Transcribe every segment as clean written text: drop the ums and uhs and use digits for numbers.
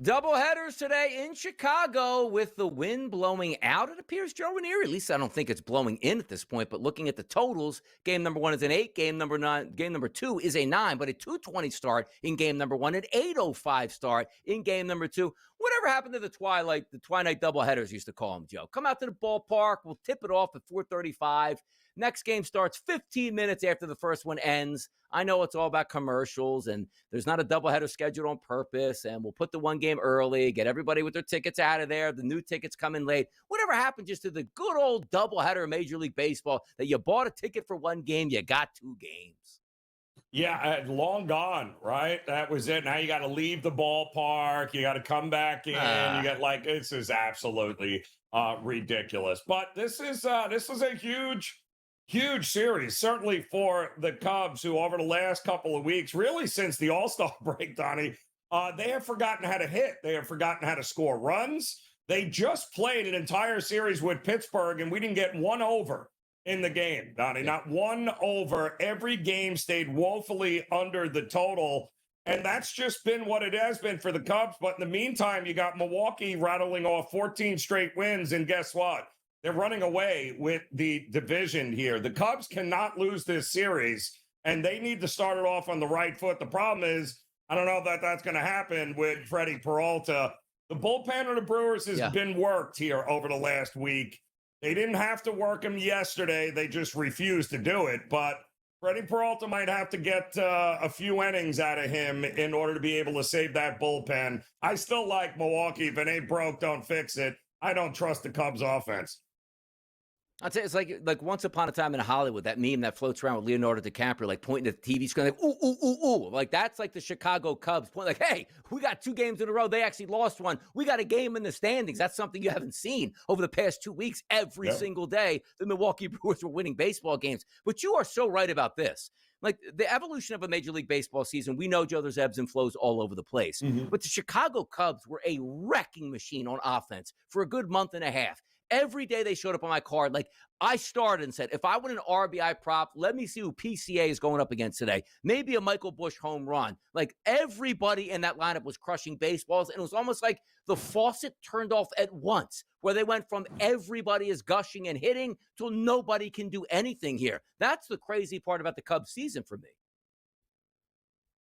Doubleheaders today in Chicago with the wind blowing out. It appears, Joe Ranieri, at least I don't think it's blowing in at this point, but looking at the totals, game number 1 is an 8, game number 2 is a 9, but a 2:20 start in game number 1, an 8:05 start in game number 2. Whatever happened to the twilight doubleheaders used to call them, Joe? Come out to the ballpark, we'll tip it off at 4:35. Next game starts 15 minutes after the first one ends. I know it's all about commercials, and there's not a doubleheader scheduled on purpose, and we'll put the one game early, get everybody with their tickets out of there. The new tickets come in late. Whatever happened just to the good old doubleheader of Major League Baseball that you bought a ticket for one game, you got 2 games? Yeah, long gone, right? That was it. Now you got to leave the ballpark. You got to come back in. You got this is absolutely ridiculous. But this is a huge series, certainly for the Cubs, who over the last couple of weeks, really since the All-Star break, Donnie, they have forgotten how to hit. They have forgotten how to score runs. They just played an entire series with Pittsburgh, and we didn't get one over in the game, Donnie. Not one over. Every game stayed woefully under the total, and that's just been what it has been for the Cubs. But in the meantime, you got Milwaukee rattling off 14 straight wins, and guess what? They're running away with the division here. The Cubs cannot lose this series, and they need to start it off on the right foot. The problem is, I don't know that that's going to happen with Freddy Peralta. The bullpen of the Brewers has been worked here over the last week. They didn't have to work him yesterday. They just refused to do it. But Freddy Peralta might have to get a few innings out of him in order to be able to save that bullpen. I still like Milwaukee. If it ain't broke, don't fix it. I don't trust the Cubs offense. I'd say it's like Once Upon a Time in Hollywood, that meme that floats around with Leonardo DiCaprio, like pointing at the TV screen, like, ooh, ooh, ooh, ooh. Like, that's like the Chicago Cubs point, like, hey, we got 2 games in a row. They actually lost one. We got a game in the standings. That's something you haven't seen over the past 2 weeks. Every single day, the Milwaukee Brewers were winning baseball games. But you are so right about this. Like, the evolution of a Major League Baseball season, we know, Joe, there's ebbs and flows all over the place. But the Chicago Cubs were a wrecking machine on offense for a good month and a half. Every day they showed up on my card. Like, I started and said, if I win an RBI prop, let me see who PCA is going up against today. Maybe a Michael Busch home run. Like, everybody in that lineup was crushing baseballs, and it was almost like the faucet turned off at once, where they went from everybody is gushing and hitting till nobody can do anything here. That's the crazy part about the Cubs season for me.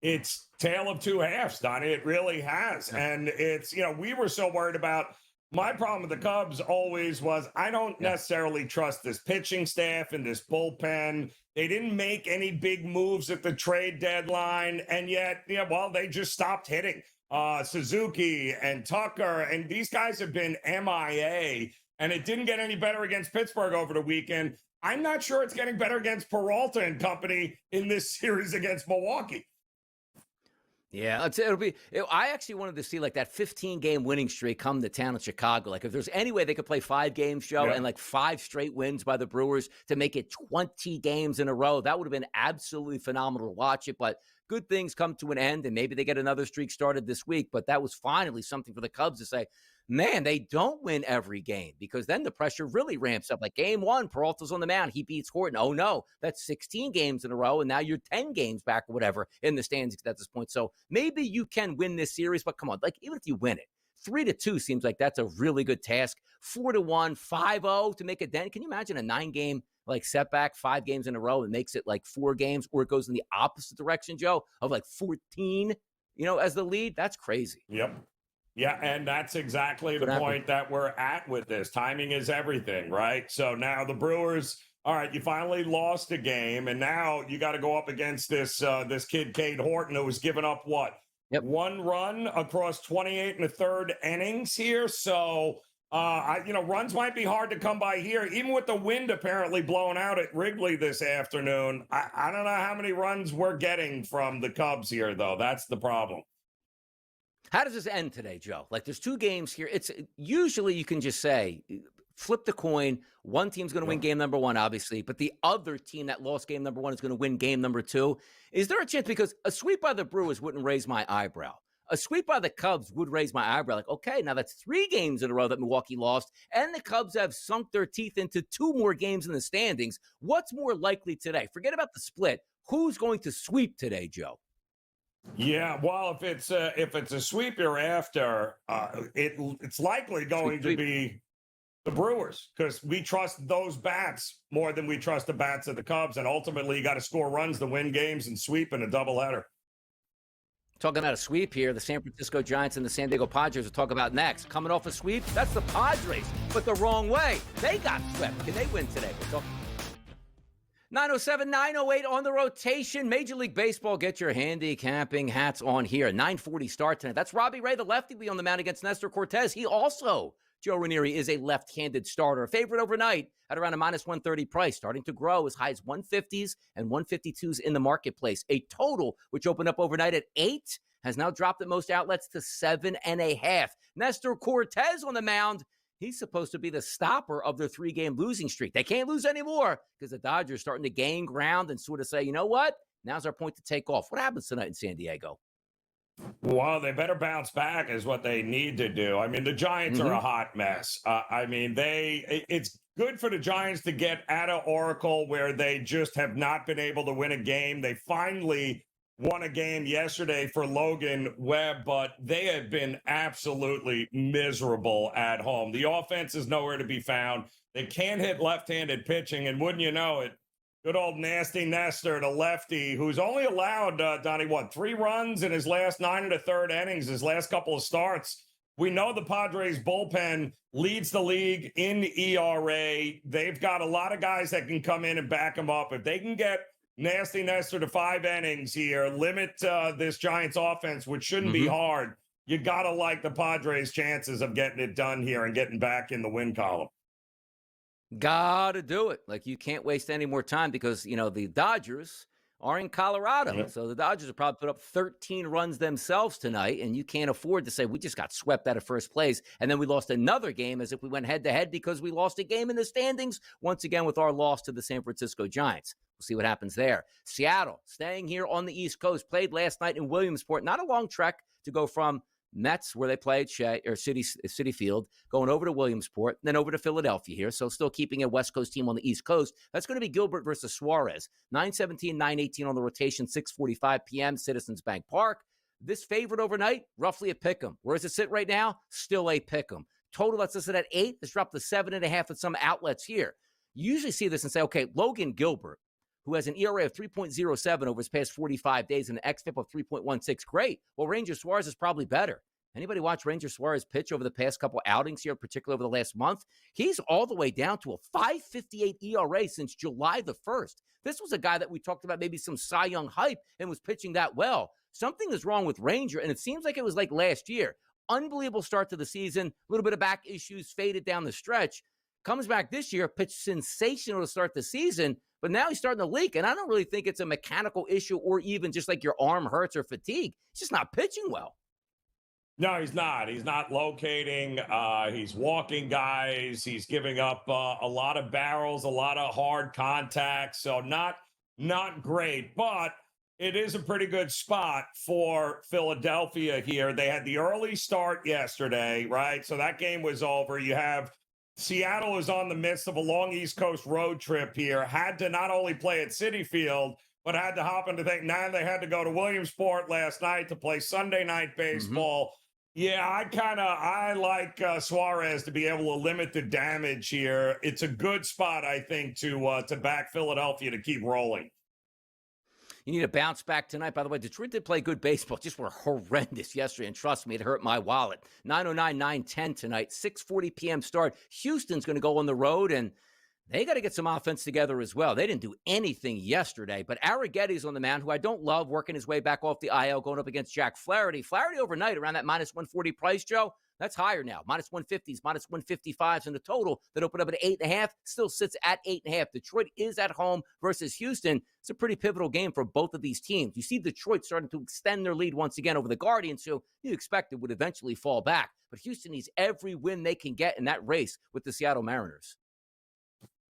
It's tale of 2 halves, Donnie. It really has. And it's, we were so worried about. My problem with the Cubs always was I don't necessarily trust this pitching staff and this bullpen. They didn't make any big moves at the trade deadline, and yet, they just stopped hitting. Suzuki and Tucker, and these guys have been MIA, and it didn't get any better against Pittsburgh over the weekend. I'm not sure it's getting better against Peralta and company in this series against Milwaukee. Yeah, I actually wanted to see like that 15-game winning streak come to town in Chicago. Like, if there's any way they could play 5 games, Joe, and like 5 straight wins by the Brewers to make it 20 games in a row, that would have been absolutely phenomenal to watch it. But good things come to an end, and maybe they get another streak started this week. But that was finally something for the Cubs to say, man, they don't win every game, because then the pressure really ramps up. Like game 1, Peralta's on the mound. He beats Horton. Oh, no, that's 16 games in a row, and now you're 10 games back or whatever in the standings at this point. So maybe you can win this series, but come on, like even if you win it, 3-2 seems like that's a really good task. 4-1, 5-0 to make a dent. Can you imagine a 9-game like setback, 5 games in a row, and makes it like 4 games, or it goes in the opposite direction, Joe, of like 14, as the lead? That's crazy. Yep. Yeah, and that's exactly the point that we're at with this. Timing is everything, right? So now the Brewers, all right, you finally lost a game, and now you got to go up against this kid, Cade Horton, who was giving up what? 1 run across 28 and a third innings here. So, runs might be hard to come by here, even with the wind apparently blowing out at Wrigley this afternoon. I don't know how many runs we're getting from the Cubs here, though. That's the problem. How does this end today, Joe? Like, there's 2 games here. It's usually you can just say, flip the coin. One team's going to win game number 1, obviously, but the other team that lost game number 1 is going to win game number 2. Is there a chance? Because a sweep by the Brewers wouldn't raise my eyebrow. A sweep by the Cubs would raise my eyebrow. Like, okay, now that's 3 games in a row that Milwaukee lost, and the Cubs have sunk their teeth into 2 more games in the standings. What's more likely today? Forget about the split. Who's going to sweep today, Joe? Yeah, well, if it's a sweep you're after, it's likely going to Sweep. be the Brewers, because we trust those bats more than we trust the bats of the Cubs, and ultimately you got to score runs to win games and sweep in a doubleheader. Talking about a sweep here, the San Francisco Giants and the San Diego Padres will talk about next. Coming off a sweep, that's the Padres, but the wrong way. They got swept. Can they win today? 907, 908 on the rotation. Major League Baseball, get your handicapping hats on here. 9:40 start tonight. That's Robbie Ray, the lefty, be on the mound against Nestor Cortez. He also, Joe Ranieri, is a left-handed starter. Favorite overnight at around a minus 130 price, starting to grow as high as 150s and 152s in the marketplace. A total, which opened up overnight at 8, has now dropped at most outlets to 7.5. Nestor Cortez on the mound. He's supposed to be the stopper of their 3-game losing streak. They can't lose anymore because the Dodgers are starting to gain ground and sort of say, you know what? Now's our point to take off. What happens tonight in San Diego? Well, they better bounce back is what they need to do. I mean, the Giants are a hot mess. I mean, it's good for the Giants to get out of Oracle, where they just have not been able to win a game. They finally won a game yesterday for Logan Webb, but they have been absolutely miserable at home. The offense is nowhere to be found. They can't hit left-handed pitching, and wouldn't you know it, good old nasty Nestor, the lefty, who's only allowed, Donnie, 3 runs in his last 9 1/3 innings, his last couple of starts. We know the Padres bullpen leads the league in ERA. They've got a lot of guys that can come in and back them up. If they can get nasty Nestor to 5 innings here, limit this Giants offense, which shouldn't be hard, you got to like the Padres' chances of getting it done here and getting back in the win column. Gotta do it. Like, you can't waste any more time because, you know, the Dodgers are in Colorado. Yep. So the Dodgers will probably put up 13 runs themselves tonight, and you can't afford to say we just got swept out of first place and then we lost another game as if we went head-to-head because we lost a game in the standings, once again with our loss to the San Francisco Giants. We'll see what happens there. Seattle, staying here on the East Coast, played last night in Williamsport. Not a long trek to go from Mets, where they played City Field, going over to Williamsport, then over to Philadelphia here. So still keeping a West Coast team on the East Coast. That's going to be Gilbert versus Suarez. 9:17, 9:18 on the rotation, 6:45 p.m., Citizens Bank Park. This favorite overnight, roughly a pick'em. Where does it sit right now? Still a pick'em. Total that's listed at 8. It's dropped to 7.5 at some outlets here. You usually see this and say, okay, Logan Gilbert, who has an ERA of 3.07 over his past 45 days and an xFIP of 3.16. Great. Well, Ranger Suarez is probably better. Anybody watch Ranger Suarez pitch over the past couple outings here, particularly over the last month? He's all the way down to a 5.58 ERA since July the 1st. This was a guy that we talked about maybe some Cy Young hype and was pitching that well. Something is wrong with Ranger, and it seems like it was like last year. Unbelievable start to the season, a little bit of back issues, faded down the stretch. Comes back this year, pitched sensational to start the season, but now he's starting to leak, and I don't really think it's a mechanical issue or even just like your arm hurts or fatigue. He's just not pitching well. No, he's not. He's not locating. He's walking guys. He's giving up a lot of barrels, a lot of hard contact. So not great, but it is a pretty good spot for Philadelphia here. They had the early start yesterday, right? So that game was over. You have Seattle is on the midst of a long East Coast road trip here. Had to not only play at Citi Field, but had to hop into now they had to go to Williamsport last night to play Sunday night baseball. Yeah, I like Suarez to be able to limit the damage here. It's a good spot, I think, to back Philadelphia to keep rolling. You need a bounce back tonight. By the way, Detroit did play good baseball, just were horrendous yesterday, and trust me, it hurt my wallet. 9:09, 9:10 tonight, 6:40 p.m. start. Houston's going to go on the road, and they got to get some offense together as well. They didn't do anything yesterday, but Arrigetti's on the mound, who I don't love, working his way back off the IL, going up against Jack Flaherty. Flaherty overnight around that minus 140 price, Joe. That's higher now. Minus 150s, minus 155s, and the total that opened up at 8.5 still sits at 8.5. Detroit is at home versus Houston. It's a pretty pivotal game for both of these teams. You see Detroit starting to extend their lead once again over the Guardians, who you expect it would eventually fall back. But Houston needs every win they can get in that race with the Seattle Mariners.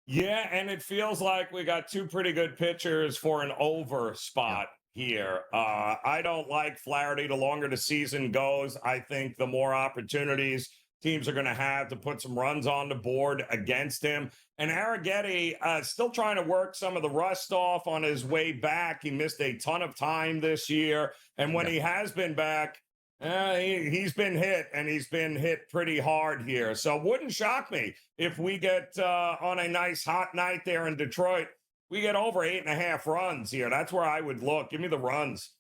Yeah, and it feels like we got two pretty good pitchers for an over spot here. I don't like Flaherty. The longer the season goes, I think the more opportunities teams are going to have to put some runs on the board against him. And Arrighetti still trying to work some of the rust off on his way back. He missed a ton of time this year. And when he has been back, he's been hit, and he's been hit pretty hard here. So wouldn't shock me if we get on a nice hot night there in Detroit, we get over 8.5 runs here. That's where I would look. Give me the runs.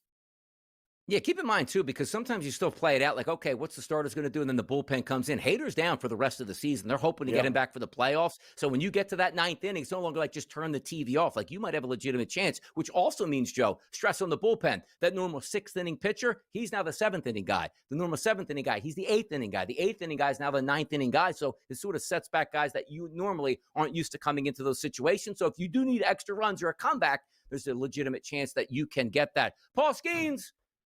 Yeah, keep in mind, too, because sometimes you still play it out like, okay, what's the starters going to do? And then the bullpen comes in. Hader's down for the rest of the season. They're hoping to get him back for the playoffs. So when you get to that 9th inning, it's no longer like just turn the TV off. Like, you might have a legitimate chance, which also means, Joe, stress on the bullpen. That normal 6th inning pitcher, he's now the 7th inning guy. The normal 7th inning guy, he's the 8th inning guy. The 8th inning guy is now the 9th inning guy. So it sort of sets back guys that you normally aren't used to coming into those situations. So if you do need extra runs or a comeback, there's a legitimate chance that you can get that. Paul Skeens,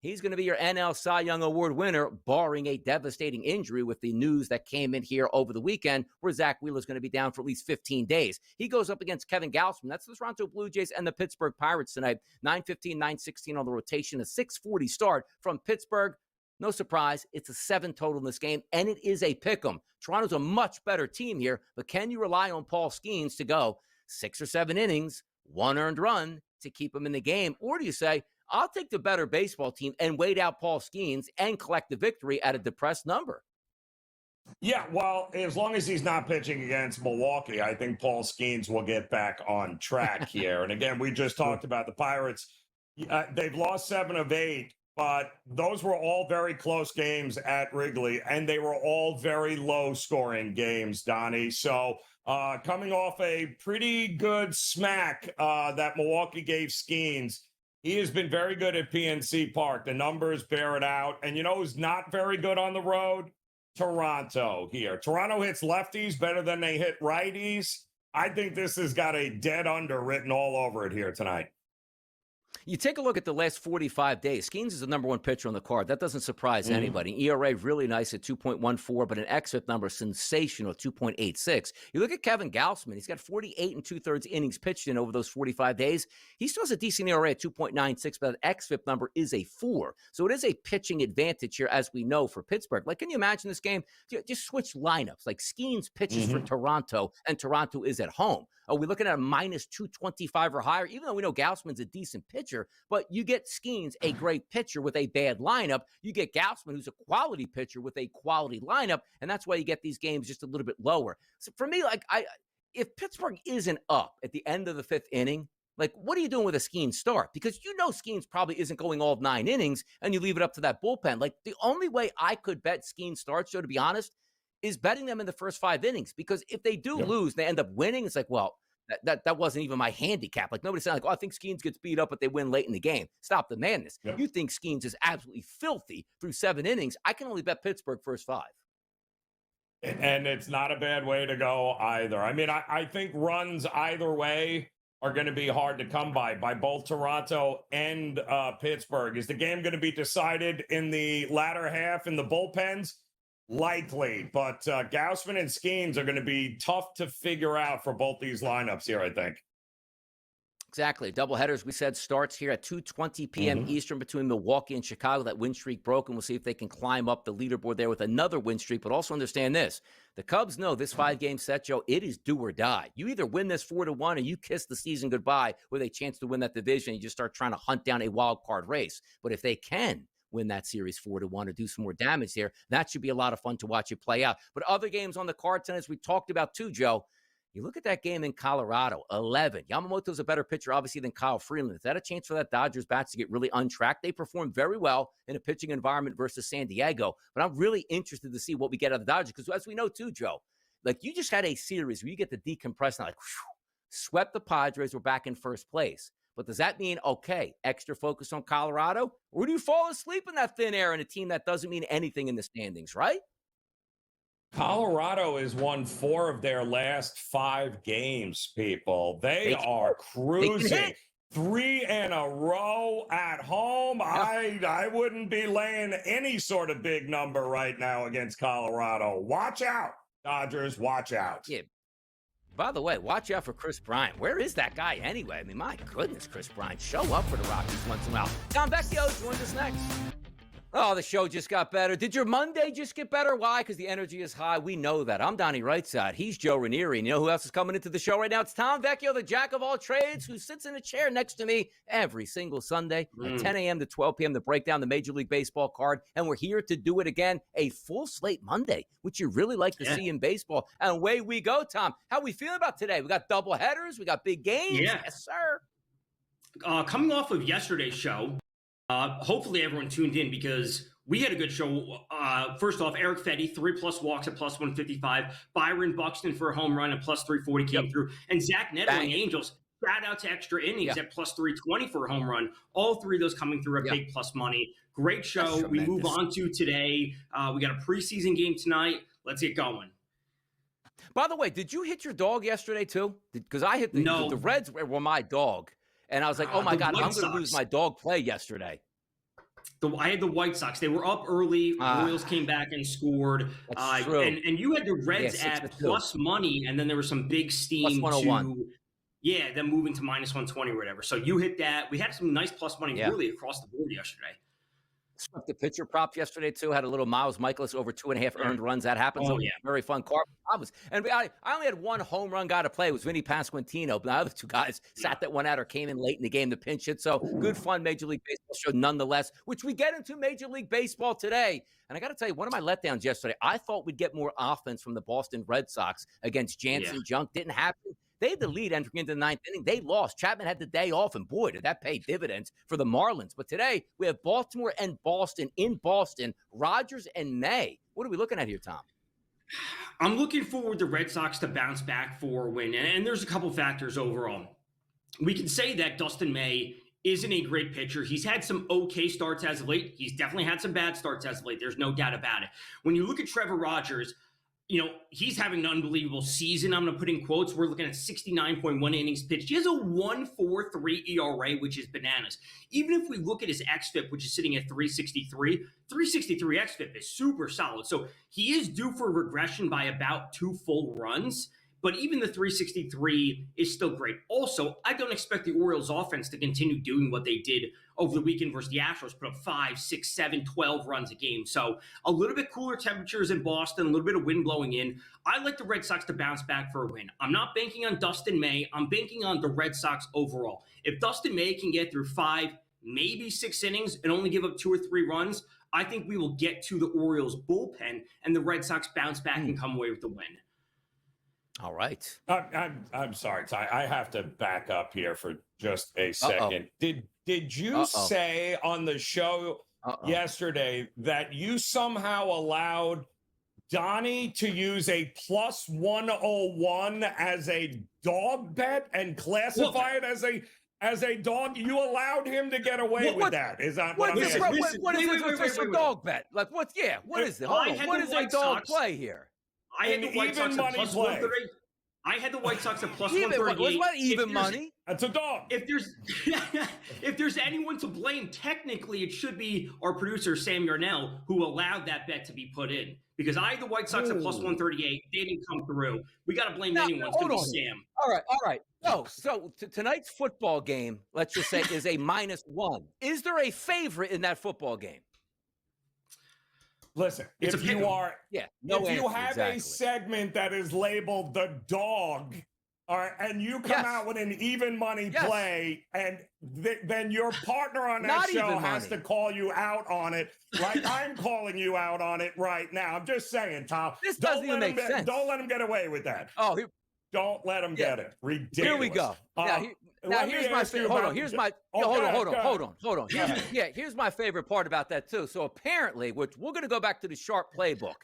he's going to be your NL Cy Young Award winner, barring a devastating injury with the news that came in here over the weekend where Zach Wheeler's going to be down for at least 15 days. He goes up against Kevin Gausman. That's the Toronto Blue Jays and the Pittsburgh Pirates tonight. 9:15, 9:16 on the rotation, a 6:40 start from Pittsburgh. No surprise, it's a 7 total in this game, and it is a pick'em. Toronto's a much better team here, but can you rely on Paul Skeens to go 6 or 7 innings, 1 earned run to keep him in the game? Or do you say, I'll take the better baseball team and wait out Paul Skeens and collect the victory at a depressed number? Yeah, well, as long as he's not pitching against Milwaukee, I think Paul Skeens will get back on track here. And again, we just talked about the Pirates. They've lost 7 of 8, but those were all very close games at Wrigley, and they were all very low-scoring games, Donnie. So coming off a pretty good smack that Milwaukee gave Skeens, he has been very good at PNC Park. The numbers bear it out. And you know who's not very good on the road? Toronto here. Toronto hits lefties better than they hit righties. I think this has got a dead under written all over it here tonight. You take a look at the last 45 days. Skeens is the number 1 pitcher on the card. That doesn't surprise anybody. ERA really nice at 2.14, but an xFIP number sensational, 2.86. You look at Kevin Gausman. He's got 48 2/3 innings pitched in over those 45 days. He still has a decent ERA at 2.96, but that xFIP number is a 4. So it is a pitching advantage here, as we know, for Pittsburgh. Like, can you imagine this game? Just switch lineups. Like, Skeens pitches for Toronto, and Toronto is at home. Are we looking at a minus 225 or higher? Even though we know Gausman's a decent pitcher, but you get Skeens, a great pitcher with a bad lineup. You get Gausman, who's a quality pitcher with a quality lineup, and that's why you get these games just a little bit lower. So for me, like, if Pittsburgh isn't up at the end of the 5th inning, like, what are you doing with a Skeens start? Because you know Skeens probably isn't going all 9 innings, and you leave it up to that bullpen. Like, the only way I could bet Skeens starts, Joe, to be honest, is betting them in the first 5 innings. Because if they do lose, they end up winning. It's like, well, that wasn't even my handicap. Like, nobody's saying like, oh, I think Skeens gets beat up, but they win late in the game. Stop the madness. You think Skeens is absolutely filthy through 7 innings. I can only bet Pittsburgh first 5. And it's not a bad way to go either. I mean, I think runs either way are going to be hard to come by both Toronto and Pittsburgh. Is the game going to be decided in the latter half in the bullpens? Likely, but Gausman and Skeens are going to be tough to figure out for both these lineups here, I think. Exactly. Doubleheaders, we said, starts here at 2:20 p.m. Eastern between Milwaukee and Chicago. That win streak broken. We'll see if they can climb up the leaderboard there with another win streak. But also understand this. The Cubs know this 5-game set, Joe, it is do or die. You either win this 4-1 or you kiss the season goodbye with a chance to win that division. You just start trying to hunt down a wild card race. But if they can win that series 4-1 or do some more damage there, that should be a lot of fun to watch it play out. But other games on the card tonight, as we talked about too, Joe, you look at that game in Colorado, 11. Yamamoto's a better pitcher, obviously, than Kyle Freeland. Is that a chance for that Dodgers bats to get really untracked? They performed very well in a pitching environment versus San Diego. But I'm really interested to see what we get out of the Dodgers. Because as we know too, Joe, like, you just had a series where you get to decompress and like, whew, swept the Padres, we're back in first place. But does that mean, okay, extra focus on Colorado? Or do you fall asleep in that thin air in a team that doesn't mean anything in the standings, right? Colorado has won 4 of their last 5 games, people. They are cruising. 3 in a row at home. I wouldn't be laying any sort of big number right now against Colorado. Watch out, Dodgers. Watch out. Yeah. By the way, watch out for Chris Bryant. Where is that guy anyway? I mean, my goodness, Chris Bryant. Show up for the Rockies once in a while. Tom Vecchio joins us next. Oh, the show just got better. Did your Monday just get better? Why? Because the energy is high. We know that. I'm Donnie Rightside. He's Joe Ranieri. And you know who else is coming into the show right now? It's Tom Vecchio, the jack of all trades, who sits in a chair next to me every single Sunday at 10 a.m. to 12 p.m. to break down the Major League Baseball card. And we're here to do it again, a full slate Monday, which you really like to see in baseball. And away we go, Tom. How we feeling about today? We got doubleheaders. We got big games. Yeah. Yes, sir. Coming off of yesterday's show, hopefully everyone tuned in because we had a good show. First off, Eric Freddy, 3+ walks at plus 155. Byron Buxton for a home run at plus 340 came through. And Zach Neto and the Angels, shout out to extra innings at plus 320 for a home run. All three of those coming through at big plus money. Great show. We move on to today. We got a preseason game tonight. Let's get going. By the way, did you hit your dog yesterday too? Because I hit the Reds were my dog. And I was like, oh, my God, I'm going to lose my dog play yesterday. I had the White Sox. They were up early. Orioles came back and scored. That's true. And you had the Reds at plus money, and then there was some big steam plus 101. to them moving to minus 120 or whatever. So you hit that. We had some nice plus money really across the board yesterday. Swept the pitcher prop yesterday, too. Had a little Miles Michaelis over 2.5 earned runs. That happens. Very fun car. And I only had one home run guy to play. It was Vinny Pasquantino. But the other two guys sat that one out or came in late in the game to pinch it. So good fun Major League Baseball show nonetheless, which we get into Major League Baseball today. And I got to tell you, one of my letdowns yesterday, I thought we'd get more offense from the Boston Red Sox against Jansen Junk. Didn't happen. They had the lead entering into the ninth inning. They lost. Chapman had the day off, and boy, did that pay dividends for the Marlins. But today, we have Baltimore and Boston in Boston, Rogers and May. What are we looking at here, Tom? I'm looking for the Red Sox to bounce back for a win, and there's a couple factors overall. We can say that Dustin May isn't a great pitcher. He's had some okay starts as of late. He's definitely had some bad starts as of late. There's no doubt about it. When you look at Trevor Rogers, he's having an unbelievable season. I'm going to put in quotes. We're looking at 69.1 innings pitched. He has a 1.43 ERA, which is bananas. Even if we look at his xFIP, which is sitting at 363 xFIP is super solid. So he is due for regression by about 2 full runs. But even the 363 is still great. Also, I don't expect the Orioles offense to continue doing what they did over the weekend versus the Astros, put up 5, 6, 7, 12 runs a game. So a little bit cooler temperatures in Boston, a little bit of wind blowing in. I like the Red Sox to bounce back for a win. I'm not banking on Dustin May. I'm banking on the Red Sox overall. If Dustin May can get through 5, maybe 6 innings and only give up 2 or 3 runs, I think we will get to the Orioles bullpen and the Red Sox bounce back and come away with the win. All right. I'm sorry, Ty. I have to back up here for just a second. Did you say on the show yesterday that you somehow allowed Donnie to use a plus 101 as a dog bet and classify it as a dog? You allowed him to get away with that. Is that what I'm saying? What is an official dog bet? Like what is it? Hold on. What is a dog play here? I had the White Sox at plus 138. I had the White Sox at plus 138. What even money? That's a dog. If there's anyone to blame, technically it should be our producer Sam Yarnell, who allowed that bet to be put in. Because I had the White Sox at plus 138. They didn't come through. We got to blame anyone. It's going to be Sam. All right. So tonight's football game, let's just say, is a -1. Is there a favorite in that football game? Listen, if you have a segment that is labeled the dog, and you come out with an even money play, and then your partner on that show has to call you out on it, like I'm calling you out on it right now. I'm just saying, Tom. This doesn't even make sense. Don't let him get away with that. Don't let him get it. Ridiculous. Here we go. Now here's my favorite. Hold on. Here's my favorite part about that too. So apparently, which we're going to go back to the sharp playbook.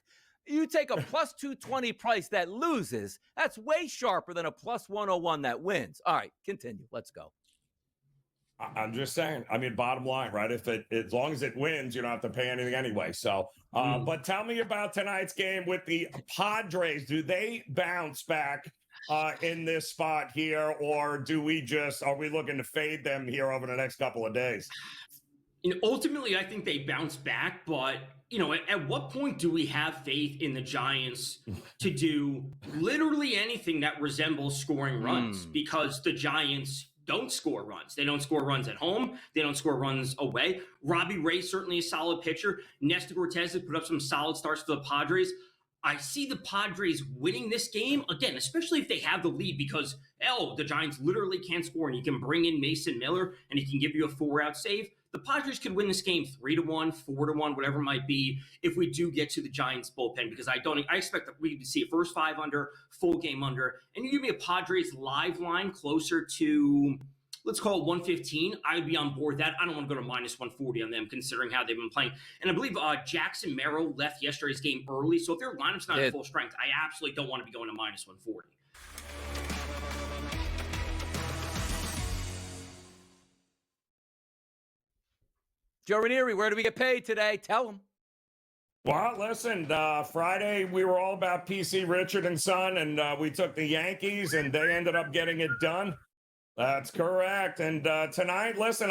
You take a plus 220 price that loses. That's way sharper than a plus 101 that wins. All right, continue. Let's go. I'm just saying. I mean, bottom line, right? As long as it wins, you don't have to pay anything anyway. So, but tell me about tonight's game with the Padres. Do they bounce back in this spot here, or are we looking to fade them here over the next couple of days? Ultimately, I think they bounce back, but at what point do we have faith in the Giants to do literally anything that resembles scoring runs? Because the Giants don't score runs. They don't score runs at home. They don't score runs away. Robbie Ray, certainly a solid pitcher. Nestor Cortez has put up some solid starts for the Padres. I see the Padres winning this game, again, especially if they have the lead, because, the Giants literally can't score, and you can bring in Mason Miller, and he can give you a 4-out save. The Padres could win this game 3-1, 4-1, whatever it might be, if we do get to the Giants bullpen, because I expect that we to see a first 5 under, full game under, and you give me a Padres live line closer to, let's call it 115, I'd be on board that. I don't want to go to minus 140 on them, considering how they've been playing. And I believe Jackson Merrill left yesterday's game early, so if their lineup's not at full strength, I absolutely don't want to be going to minus 140. Joe Ranieri, where do we get paid today? Tell him. Well, listen, Friday we were all about PC Richard and Son, and we took the Yankees, and they ended up getting it done. That's correct. And tonight, listen,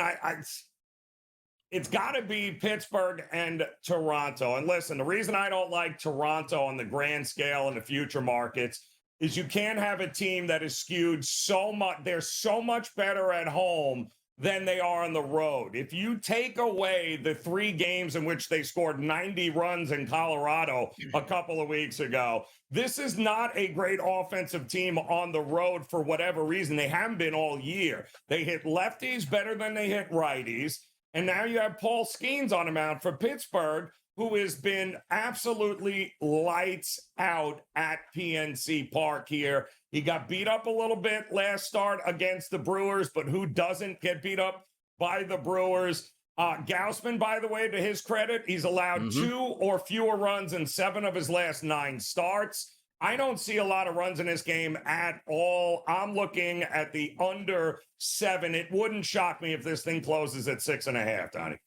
it's got to be Pittsburgh and Toronto. And listen, the reason I don't like Toronto on the grand scale in the future markets is you can't have a team that is skewed so much. They're so much better at home than they are on the road. If you take away the 3 games in which they scored 90 runs in Colorado a couple of weeks ago, this is not a great offensive team on the road for whatever reason. They haven't been all year. They hit lefties better than they hit righties. And now you have Paul Skeens on the mound for Pittsburgh, who has been absolutely lights out at PNC Park here. He got beat up a little bit last start against the Brewers, but who doesn't get beat up by the Brewers? Gausman, by the way, to his credit, he's allowed 2 or fewer runs in 7 of his last 9 starts. I don't see a lot of runs in this game at all. I'm looking at the under 7. It wouldn't shock me if this thing closes at 6.5, Donnie.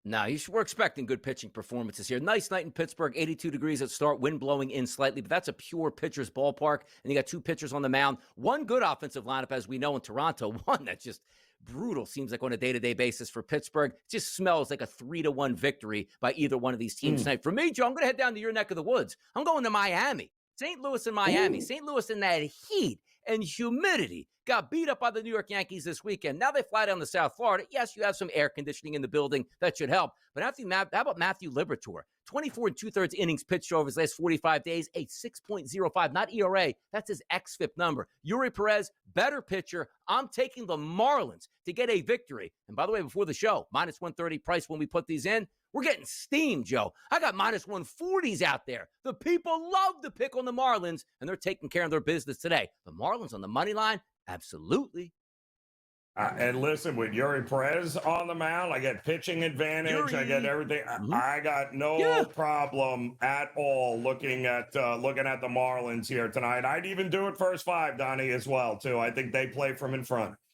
No, we're expecting good pitching performances here. Nice night in Pittsburgh, 82 degrees at start, wind blowing in slightly, but that's a pure pitcher's ballpark, and you got 2 pitchers on the mound. One good offensive lineup, as we know, in Toronto. One that's just brutal, seems like on a day-to-day basis for Pittsburgh. It just smells like a 3-1 victory by either one of these teams tonight. For me, Joe, I'm going to head down to your neck of the woods. I'm going to Miami. St. Louis and Miami. St. Louis in that heat and humidity got beat up by the New York Yankees this weekend. Now they fly down to South Florida. Yes, you have some air conditioning in the building. That should help. But how about Matthew Liberatore? 24 2/3 innings pitched over his last 45 days, a 6.05, not ERA. That's his xFIP number. Yuri Perez, better pitcher. I'm taking the Marlins to get a victory. And by the way, before the show, minus 130 price when we put these in. We're getting steamed, Joe. I got minus 140s out there. The people love to pick on the Marlins, and they're taking care of their business today. The Marlins on the money line? Absolutely. And listen, with Yuri Perez on the mound, I get pitching advantage. I get everything. I got no problem at all looking at the Marlins here tonight. I'd even do it first 5, Donnie, as well, too. I think they play from in front.